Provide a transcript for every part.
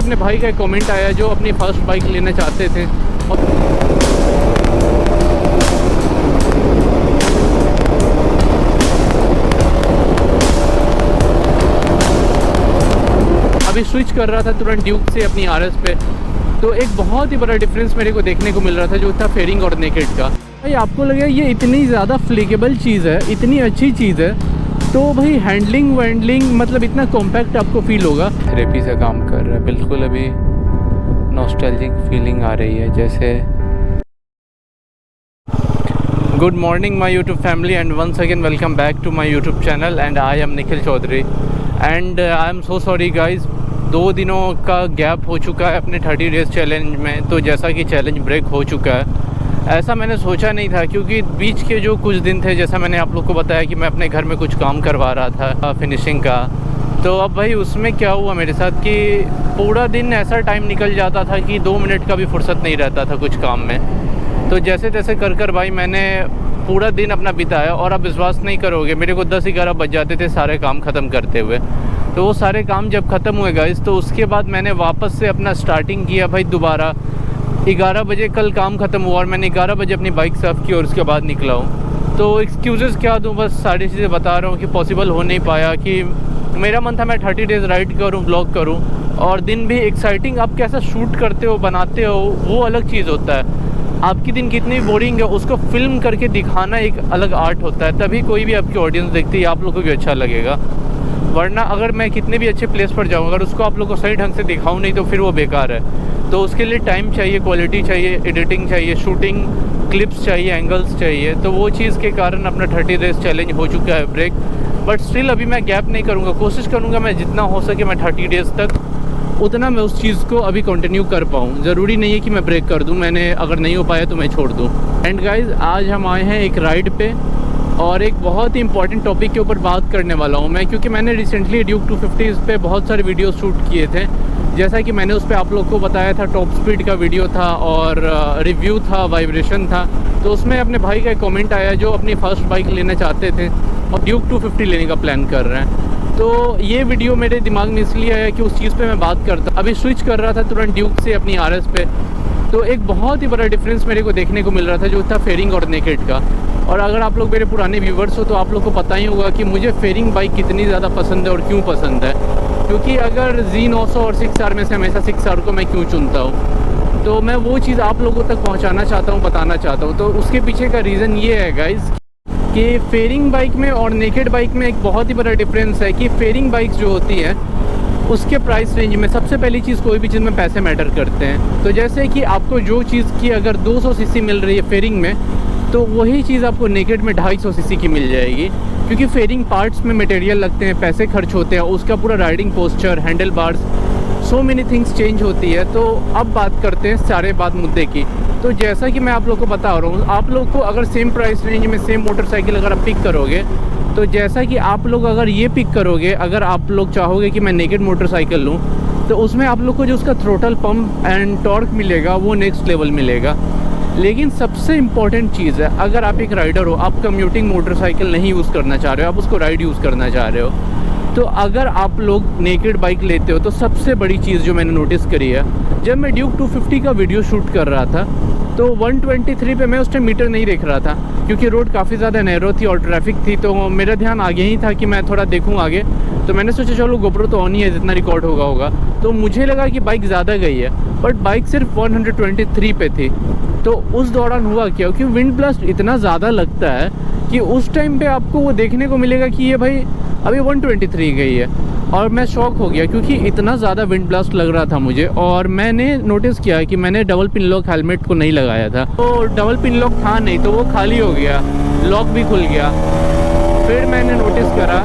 अपने भाई का एक कमेंट आया जो अपनी फर्स्ट बाइक लेना चाहते थे। अभी स्विच कर रहा था तुरंत ड्यूक से अपनी आरएस पे, तो एक बहुत ही बड़ा डिफरेंस मेरे को देखने को मिल रहा था जो था फेयरिंग और नेकेड का। भाई आपको लगे ये इतनी ज़्यादा फ्लिकेबल चीज़ है, इतनी अच्छी चीज़ है, तो भाई हैंडलिंग वैंडलिंग मतलब इतना कॉम्पैक्ट आपको फील होगा। थेरेपी से काम कर रहा है बिल्कुल, अभी नॉस्टैल्जिक फीलिंग आ रही है जैसे। Good morning my YouTube family and once again welcome back to my YouTube channel and I am Nikhil Chaudhary and I am so sorry guys. 2 दिनों का गैप हो चुका है अपने 30 डेज़ चैलेंज में, तो जैसा कि चैलेंज ब्रेक हो चुका है ऐसा मैंने सोचा नहीं था, क्योंकि बीच के जो कुछ दिन थे जैसा मैंने आप लोग को बताया कि मैं अपने घर में कुछ काम करवा रहा था फिनिशिंग का। तो अब भाई उसमें क्या हुआ मेरे साथ कि पूरा दिन ऐसा टाइम निकल जाता था कि 2 मिनट का भी फुर्सत नहीं रहता था कुछ काम में। तो जैसे तैसे कर भाई मैंने पूरा दिन अपना बिताया और आप विश्वास नहीं करोगे मेरे को 10-11 बज जाते थे सारे काम ख़त्म करते हुए। तो वो सारे काम जब ख़त्म हुए गाइस, तो उसके बाद मैंने वापस से अपना स्टार्टिंग किया भाई दोबारा। 11 बजे कल काम ख़त्म हुआ और मैंने 11 बजे अपनी बाइक साफ़ की और उसके बाद निकला हूँ। तो एक्सक्यूज़ेस क्या दूँ, बस सारी चीज़ें बता रहा हूँ कि पॉसिबल हो नहीं पाया। कि मेरा मन था मैं 30 डेज़ राइड करूँ, ब्लॉग करूँ, और दिन भी एक्साइटिंग। आप कैसा शूट करते हो, बनाते हो, वो अलग चीज़ होता है। आपकी दिन कितनी बोरिंग है उसको फिल्म करके दिखाना एक अलग आर्ट होता है, तभी कोई भी आपकी ऑडियंस देखती है, आप लोगों को भी अच्छा लगेगा। वरना अगर मैं कितने भी अच्छे प्लेस पर जाऊँ, अगर उसको आप लोगों को सही ढंग से दिखाऊँ नहीं तो फिर वो बेकार है। तो उसके लिए टाइम चाहिए, क्वालिटी चाहिए, एडिटिंग चाहिए, शूटिंग क्लिप्स चाहिए, एंगल्स चाहिए। तो वो चीज़ के कारण अपना 30 डेज़ चैलेंज हो चुका है ब्रेक। बट स्टिल अभी मैं गैप नहीं करूँगा, कोशिश करूँगा मैं जितना हो सके मैं 30 डेज़ तक उतना मैं उस चीज़ को अभी कंटिन्यू कर पाऊँ। ज़रूरी नहीं है कि मैं ब्रेक कर दूँ, मैंने अगर नहीं हो पाया तो मैं छोड़ दूँ। एंड गाइज़ आज हम आए हैं एक राइड पे और एक बहुत ही इंपॉर्टेंट टॉपिक के ऊपर बात करने वाला हूँ मैं, क्योंकि मैंने रिसेंटली ड्यूक 250 पे बहुत सारे वीडियो शूट किए थे। जैसा कि मैंने उस पर आप लोग को बताया था, टॉप स्पीड का वीडियो था और रिव्यू था, वाइब्रेशन था। तो उसमें अपने भाई का एक कमेंट आया जो अपनी फ़र्स्ट बाइक लेना चाहते थे और ड्यूक 250 लेने का प्लान कर रहे हैं। तो ये वीडियो मेरे दिमाग में इसलिए आया कि उस चीज़ पे मैं बात करता। अभी स्विच कर रहा था तुरंत ड्यूक से अपनी आरएस पे, तो एक बहुत ही बड़ा डिफरेंस मेरे को देखने को मिल रहा था जो था फेयरिंग और नेकेड का। और अगर आप लोग मेरे पुराने व्यूवर्स हो तो आप लोग को पता ही होगा कि मुझे फेयरिंग बाइक कितनी ज़्यादा पसंद है और क्यों पसंद है। क्योंकि अगर Z900 और 6R में से हमेशा 6R को मैं क्यों चुनता हूँ, तो मैं वो चीज़ आप लोगों तक पहुँचाना चाहता हूँ, बताना चाहता हूँ। तो उसके पीछे का रीज़न ये है गाइज़ कि फेयरिंग बाइक में और नेकेड बाइक में एक बहुत ही बड़ा डिफरेंस है कि फेयरिंग बाइक्स जो होती हैं उसके प्राइस रेंज में सबसे पहली चीज़ कोई भी चीज़ में पैसे मैटर करते हैं। तो जैसे कि आपको जो चीज़ की अगर 200 सीसी मिल रही है फेयरिंग में, तो वही चीज़ आपको नेकेड में 250 सीसी की मिल जाएगी। क्योंकि फेयरिंग पार्ट्स में मटेरियल लगते हैं, पैसे खर्च होते हैं, उसका पूरा riding posture, handle bars, so many things change होती है। तो अब बात करते हैं सारे बात मुद्दे की। तो जैसा कि मैं आप लोग को बता रहा हूँ, आप लोग को अगर सेम प्राइस रेंज में सेम मोटरसाइकिल अगर आप पिक करोगे, तो जैसा कि आप लोग अगर ये पिक करोगे, अगर आप लोग चाहोगे कि मैं नेकेड मोटरसाइकिल लूँ, तो उसमें आप लोग को जो उसका थ्रोटल पंप एंड टॉर्क मिलेगा वो नेक्स्ट लेवल मिलेगा। लेकिन सबसे इम्पॉर्टेंट चीज़ है, अगर आप एक राइडर हो, आप कम्यूटिंग मोटरसाइकिल नहीं यूज़ करना चाह रहे हो, आप उसको राइड यूज़ करना चाह रहे हो, तो अगर आप लोग नेकेड बाइक लेते हो तो सबसे बड़ी चीज़ जो मैंने नोटिस करी है, जब मैं ड्यूक 250 का वीडियो शूट कर रहा था तो 123 पे मैं उस टाइम मीटर नहीं देख रहा था, क्योंकि रोड काफ़ी ज़्यादा नैरो थी और ट्रैफिक थी। तो मेरा ध्यान आगे ही था कि मैं थोड़ा देखूँ आगे। तो मैंने सोचा चलो गोप्रो तो ऑन ही है, जितना रिकॉर्ड होगा। तो मुझे लगा कि बाइक ज़्यादा गई है, बट बाइक सिर्फ 123 पे थी। तो उस दौरान हुआ क्या कि विंड ब्लास्ट इतना ज़्यादा लगता है कि उस टाइम पे आपको वो देखने को मिलेगा कि ये भाई अभी 123 गई है। और मैं शॉक हो गया क्योंकि इतना ज़्यादा विंड ब्लास्ट लग रहा था मुझे। और मैंने नोटिस किया कि मैंने डबल पिन लॉक हेलमेट को नहीं लगाया था, तो डबल पिन लॉक था नहीं, तो वो खाली हो गया, लॉक भी खुल गया। फिर मैंने नोटिस करा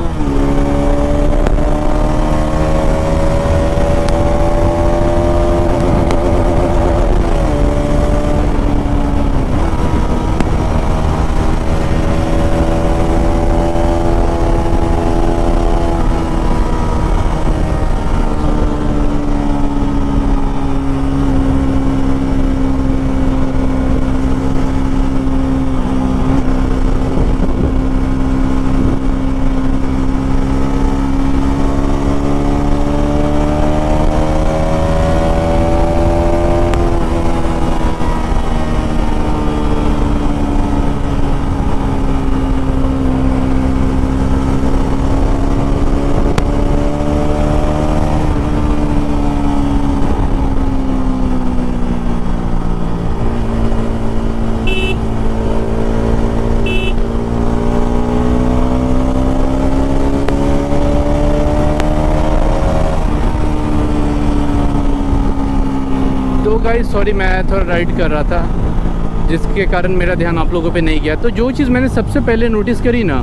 तो गाइस सॉरी, मैं थोड़ा राइड कर रहा था जिसके कारण मेरा ध्यान आप लोगों पे नहीं गया। तो जो चीज़ मैंने सबसे पहले नोटिस करी ना,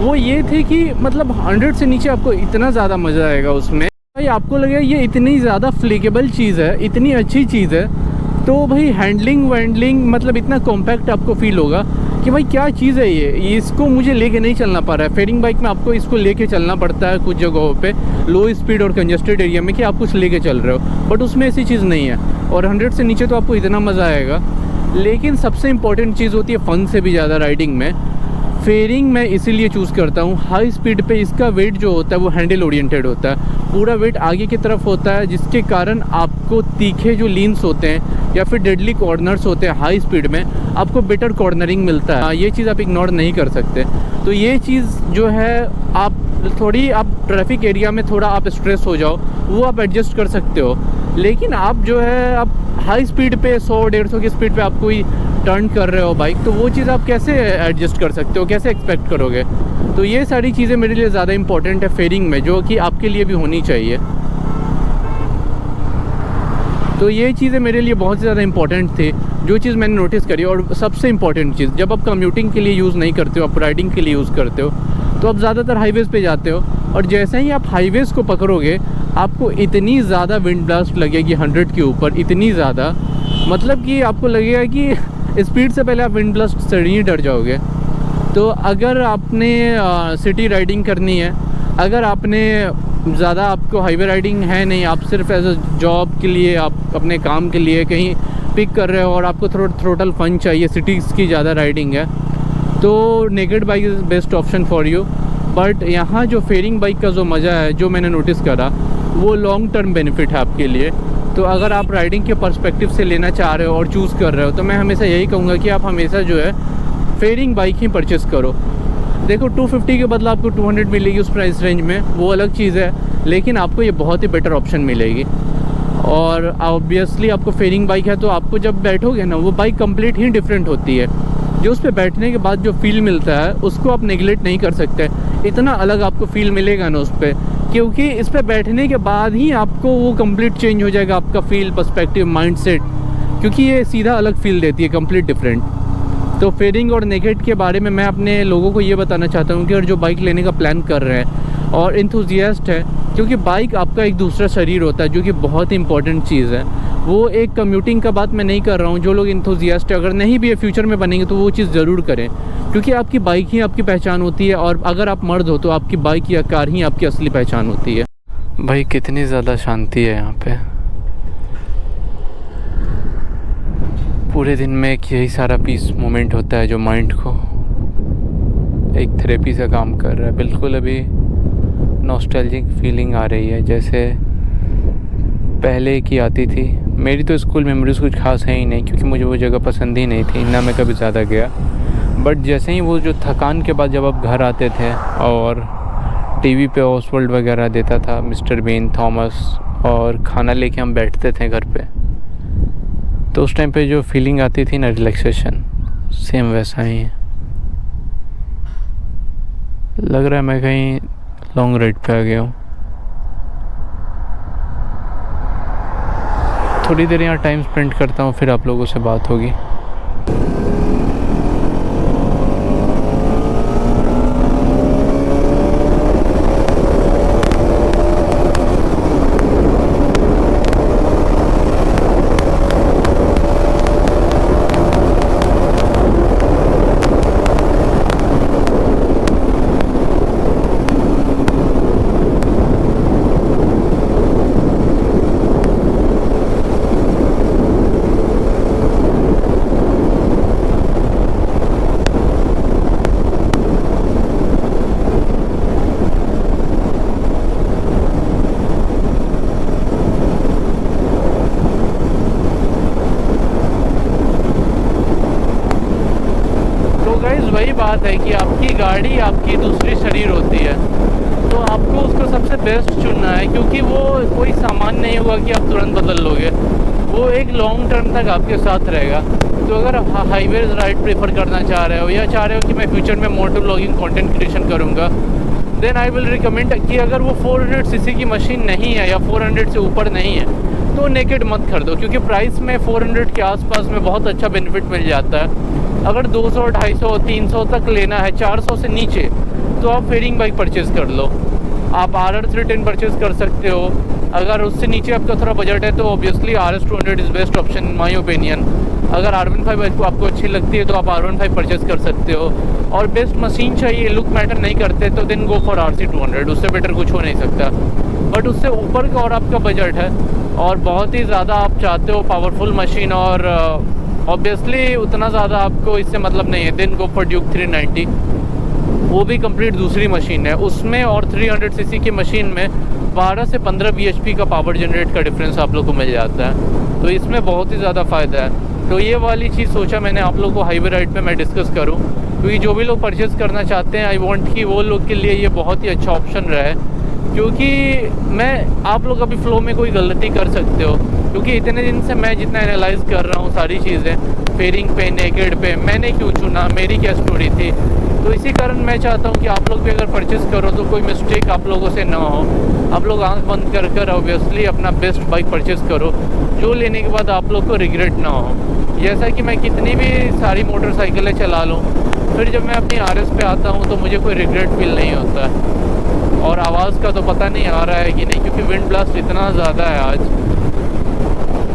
वो ये थी कि मतलब 100 से नीचे आपको इतना ज़्यादा मज़ा आएगा उसमें भाई, आपको लगेगा ये इतनी ज़्यादा फ्लिकेबल चीज़ है, इतनी अच्छी चीज़ है। तो भाई हैंडलिंग वैंडलिंग मतलब इतना कॉम्पैक्ट आपको फील होगा कि भाई क्या चीज़ है ये, इसको मुझे लेके नहीं चलना पड़ रहा है। फेयरिंग बाइक में आपको इसको लेके चलना पड़ता है कुछ जगहों पे लो स्पीड और कंजेस्टेड एरिया में कि आप कुछ लेके चल रहे हो, बट उसमें ऐसी चीज़ नहीं है। और 100 से नीचे तो आपको इतना मज़ा आएगा। लेकिन सबसे इम्पॉर्टेंट चीज़ होती है फ़न से भी ज़्यादा राइडिंग में, फेयरिंग मैं इसीलिए चूज़ करता हूँ। हाई स्पीड पे इसका वेट जो होता है वो हैंडल ओरिएंटेड होता है, पूरा वेट आगे की तरफ होता है, जिसके कारण आपको तीखे जो लीन्स होते हैं या फिर डेडली कॉर्नर्स होते हैं हाई स्पीड में, आपको बेटर कॉर्नरिंग मिलता है। ये चीज़ आप इग्नोर नहीं कर सकते। तो ये चीज़ जो है आप ट्रैफिक एरिया में थोड़ा आप स्ट्रेस हो जाओ, वो आप एडजस्ट कर सकते हो। लेकिन आप जो है आप हाई स्पीड पे 100-150 की स्पीड पे आप कोई टर्न कर रहे हो बाइक, तो वो चीज़ आप कैसे एडजस्ट कर सकते हो, कैसे एक्सपेक्ट करोगे। तो ये सारी चीज़ें मेरे लिए ज़्यादा इंपॉर्टेंट है फेयरिंग में, जो कि आपके लिए भी होनी चाहिए। तो ये चीज़ें मेरे लिए बहुत ज़्यादा इंपॉर्टेंट थी, जो चीज़ मैंने नोटिस करी। और सबसे इम्पॉर्टेंट चीज़, जब आप कम्यूटिंग के लिए यूज़ नहीं करते हो, आप राइडिंग के लिए यूज़ करते हो, तो आप ज़्यादातर हाईवेज़ पे जाते हो, और जैसे ही आप हाईवेज़ को पकड़ोगे आपको इतनी ज़्यादा विंड ब्लास्ट लगेगी 100 के ऊपर, इतनी ज़्यादा, मतलब कि आपको लगेगा कि स्पीड से पहले आप विंड ब्लास्ट से ही डर जाओगे। तो अगर आपने सिटी राइडिंग करनी है, अगर आपने ज़्यादा आपको हाईवे राइडिंग है नहीं, आप सिर्फ एज अ जॉब के लिए, आप अपने काम के लिए कहीं पिक कर रहे हो और आपको थ्रोटल फन चाहिए, सिटीज़ की ज़्यादा राइडिंग है, तो naked bike is best option for you. But यहाँ जो फेयरिंग बाइक का जो मज़ा है, जो मैंने नोटिस करा, वो लॉन्ग टर्म बेनिफिट है आपके लिए। तो अगर आप राइडिंग के पर्सपेक्टिव से लेना चाह रहे हो और चूज़ कर रहे हो, तो मैं हमेशा यही कहूँगा कि आप हमेशा जो है फेयरिंग बाइक ही परचेस करो। देखो 250 के बदला आपको 200 मिलेगी उस प्राइस रेंज में, वो अलग चीज़ है, लेकिन आपको ये बहुत ही बेटर ऑप्शन मिलेगी। और ऑब्वियसली आपको फेयरिंग बाइक है तो आपको जब बैठोगे ना, वो बाइक कंप्लीट ही डिफरेंट होती है। जो उस पर बैठने के बाद जो फील मिलता है उसको आप नेगलेक्ट नहीं कर सकते। इतना अलग आपको फील मिलेगा ना उस पर, क्योंकि इस पर बैठने के बाद ही आपको वो कंप्लीट चेंज हो जाएगा आपका फील, पर्सपेक्टिव, माइंडसेट, क्योंकि ये सीधा अलग फील देती है, कंप्लीट डिफरेंट। तो फेयरिंग और नेकेड के बारे में मैं अपने लोगों को ये बताना चाहता हूँ कि अगर जो बाइक लेने का प्लान कर रहे हैं और इंथुजियास्ट है, क्योंकि बाइक आपका एक दूसरा शरीर होता है, जो कि बहुत ही इंपॉर्टेंट चीज़ है। वो एक कम्यूटिंग का बात मैं नहीं कर रहा हूँ, जो लोग इंथुजियास्ट है, अगर नहीं भी ये फ्यूचर में बनेंगे तो वो चीज़ ज़रूर करें, क्योंकि आपकी बाइक ही आपकी पहचान होती है। और अगर आप मर्द हो तो आपकी बाइक या कार ही आपकी असली पहचान होती है। भाई कितनी ज़्यादा शांति है यहाँ पे, पूरे दिन में एक यही सारा पीस मोमेंट होता है जो माइंड को एक थेरेपी से काम कर रहा है। बिल्कुल अभी नॉस्टैल्जिक फीलिंग आ रही है, जैसे पहले की आती थी। मेरी तो स्कूल मेमोरीज़ कुछ खास है ही नहीं, क्योंकि मुझे वो जगह पसंद ही नहीं थी, ना मैं कभी ज़्यादा गया। बट जैसे ही वो जो थकान के बाद जब आप घर आते थे और टीवी पे ऑसवर्ल्ड वगैरह देता था, मिस्टर बीन, थॉमस, और खाना लेके हम बैठते थे घर पे, तो उस टाइम पे जो फीलिंग आती थी ना, रिलैक्सेशन, सेम वैसा ही है। लग रहा है मैं कहीं लॉन्ग राइड पे आ गया हूँ। थोड़ी देर यहाँ टाइम स्पेंड करता हूँ, फिर आप लोगों से बात होगी। वही बात है कि आपकी गाड़ी आपकी दूसरी शरीर होती है, तो आपको उसको सबसे बेस्ट चुनना है, क्योंकि वो कोई सामान नहीं होगा कि आप तुरंत बदल लोगे, वो एक लॉन्ग टर्म तक आपके साथ रहेगा। तो अगर आप हाईवे राइड प्रेफर करना चाह रहे हो या चाह रहे हो कि मैं फ्यूचर में मोटो व्लॉगिंग कंटेंट क्रिएशन करूँगा, देन आई विल रिकमेंड कि अगर वो 400 सीसी की मशीन नहीं है या 400 से ऊपर नहीं है, तो नेकेड मत खरीदो, क्योंकि प्राइस में 400 के आसपास में बहुत अच्छा बेनिफिट मिल जाता है। अगर 200, 250, 300 तक लेना है, 400 से नीचे, तो आप फेयरिंग बाइक परचेज़ कर लो। आप RR310 परचेज़ कर सकते हो। अगर उससे नीचे आपका थोड़ा बजट है तो obviously RS200 is best option in my opinion. अगर R15 आपको अच्छी लगती है तो आप R15 परचेज़ कर सकते हो। और बेस्ट मशीन चाहिए, लुक मैटर नहीं करते, तो देन गो फॉर RC200, उससे बेटर कुछ हो नहीं सकता। बट उससे ऊपर का और आपका बजट है और बहुत ही ज़्यादा आप चाहते हो पावरफुल मशीन, और ऑब्वियसली उतना ज़्यादा आपको इससे मतलब नहीं है, देन गो फॉर ड्यूक 390। वो भी कंप्लीट दूसरी मशीन है उसमें, और 300 सीसी की मशीन में 12 से 15 bhp का पावर जनरेट का डिफरेंस आप लोग को मिल जाता है। तो इसमें बहुत ही ज़्यादा फ़ायदा है। तो ये वाली चीज़ सोचा मैंने आप लोग को हाईवे राइड पे मैं डिस्कस करूं, क्योंकि जो भी लोग परचेज़ करना चाहते हैं, आई वांट कि वो लोग के लिए ये बहुत ही अच्छा ऑप्शन रहे। क्योंकि आप लोग अभी फ़्लो में कोई गलती कर सकते हो, क्योंकि इतने दिन से मैं जितना एनालाइज़ कर रहा हूँ सारी चीज़ें, फेयरिंग पे, नेकेड पे, मैंने क्यों चुना, मेरी क्या स्टोरी थी। तो इसी कारण मैं चाहता हूँ कि आप लोग भी अगर परचेज़ करो तो कोई मिस्टेक आप लोगों से ना हो। आप लोग आंख बंद कर कर ऑब्वियसली अपना बेस्ट बाइक परचेज़ करो, जो लेने के बाद आप लोग को रिग्रेट ना हो। जैसा कि मैं कितनी भी सारी मोटरसाइकिलें चला लूँ, फिर जब मैं अपनी RS पे आता हूँ तो मुझे कोई रिग्रेट फील नहीं होता। और आवाज़ का तो पता नहीं आ रहा है कि नहीं, क्योंकि विंड ब्लास्ट इतना ज़्यादा है आज।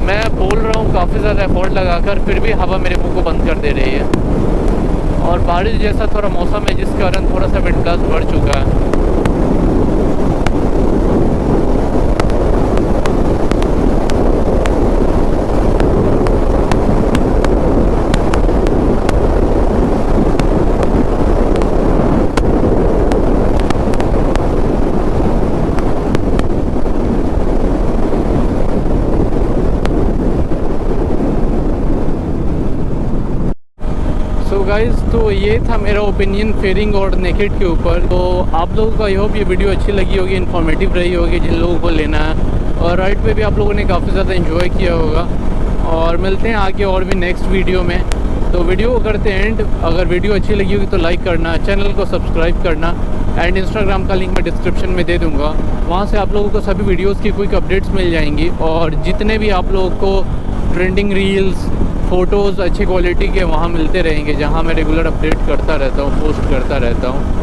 मैं बोल रहा हूँ काफ़ी ज़्यादा एफर्ट लगाकर, फिर भी हवा मेरे मुंह को बंद कर दे रही है। और बारिश जैसा थोड़ा मौसम है, जिस कारण थोड़ा सा विंड ब्लास्ट बढ़ चुका है। गाइस, तो ये था मेरा ओपिनियन फेयरिंग और नेकेड के ऊपर। तो आप लोगों को आई होप ये वीडियो अच्छी लगी होगी, इन्फॉर्मेटिव रही होगी जिन लोगों को लेना है। और राइड पे भी आप लोगों ने काफ़ी ज़्यादा एंजॉय किया होगा। और मिलते हैं आगे और भी नेक्स्ट वीडियो में। तो वीडियो को करते हैं एंड। अगर वीडियो अच्छी लगी होगी तो लाइक करना, चैनल को सब्सक्राइब करना, एंड इंस्टाग्राम का लिंक मैं डिस्क्रिप्शन में दे दूँगा। वहाँ से आप लोगों को सभी वीडियोज़ की क्विक अपडेट्स मिल जाएंगी। और जितने भी आप लोगों को ट्रेंडिंग रील्स, फ़ोटोज़ अच्छी क्वालिटी के वहाँ मिलते रहेंगे, जहाँ मैं रेगुलर अपडेट करता रहता हूँ, पोस्ट करता रहता हूँ।